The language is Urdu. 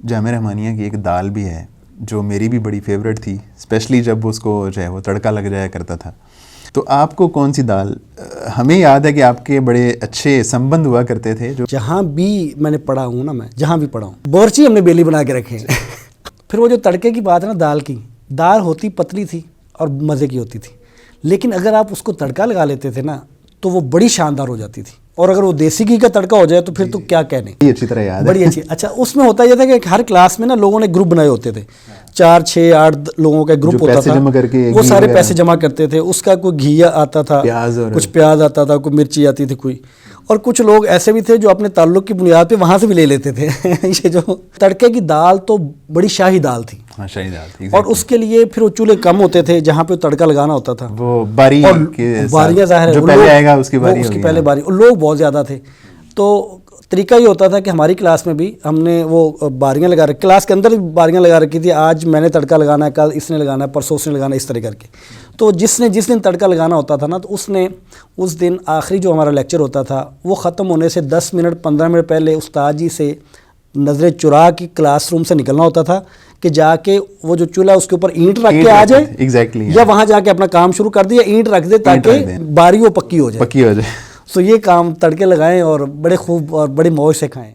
جامعہ رحمانیہ کی ایک دال بھی ہے جو میری بھی بڑی فیوریٹ تھی، اسپیشلی جب اس کو جو ہے وہ تڑکا لگ جایا کرتا تھا. تو آپ کو کون سی دال؟ ہمیں یاد ہے کہ آپ کے بڑے اچھے سمبند ہوا کرتے تھے. جو جہاں بھی میں نے پڑھا ہوں نا، میں جہاں بھی پڑھا ہوں بورچی ہم نے بیلی بنا کے رکھے ہیں. پھر وہ جو تڑکے کی بات ہے نا، دال کی، دال ہوتی پتلی تھی اور مزے کی ہوتی تھی، لیکن اگر آپ اس کو تڑکا لگا لیتے تھے نا تو وہ بڑی شاندار ہو جاتی تھی. اور اگر وہ دیسی گھی کا تڑکا ہو جائے تو پھر تو کیا کہنے. اچھی طرح یاد ہے. بڑی اچھی. اچھا، اس میں ہوتا یہ تھا کہ ہر کلاس میں نا لوگوں نے گروپ بنائے ہوتے تھے، 4 6 8 لوگوں کا گروپ ہوتا تھا. وہ سارے پیسے جمع کرتے تھے. اس کا کوئی گھی آتا تھا، کچھ پیاز آتا تھا، کوئی مرچی آتی تھی کوئی. اور کچھ لوگ ایسے بھی تھے جو اپنے تعلق کی بنیاد پہ وہاں سے بھی لے لیتے تھے. یہ جو تڑکے کی دال تو بڑی شاہی دال تھی. شاہی دال تھی. اور اس کے لیے پھر وہ چولہے کم ہوتے تھے جہاں پہ تڑکا لگانا ہوتا تھا. وہ باری باریاں ظاہر ہے، جو پہلے آئے گا اس کی باری اس کی ہوگی. پہلے باری. اور لوگ بہت زیادہ تھے تو طریقہ یہ ہوتا تھا کہ ہماری کلاس میں بھی ہم نے وہ باریاں لگا رکھی، کلاس کے اندر بھی باریاں لگا رکھی تھی. آج میں نے تڑکا لگانا ہے، کل اس نے لگانا ہے، پرسوں اس نے لگانا ہے، اس طرح کر کے. تو جس دن تڑکا لگانا ہوتا تھا نا، تو اس نے اس دن آخری جو ہمارا لیکچر ہوتا تھا وہ ختم ہونے سے 10 منٹ 15 منٹ پہلے استاد جی سے نظر چرا کے کلاس روم سے نکلنا ہوتا تھا کہ جا کے وہ جو چولہا اس کے اوپر اینٹ رکھ کے آ جائے، یا وہاں جا کے اپنا کام شروع کر دے یا اینٹ رکھ دے تاکہ باری وہ پکی ہو جائے. پکی ہو جائے. سو یہ کام تڑکے لگائیں اور بڑے خوب اور بڑی موج سے کھائیں.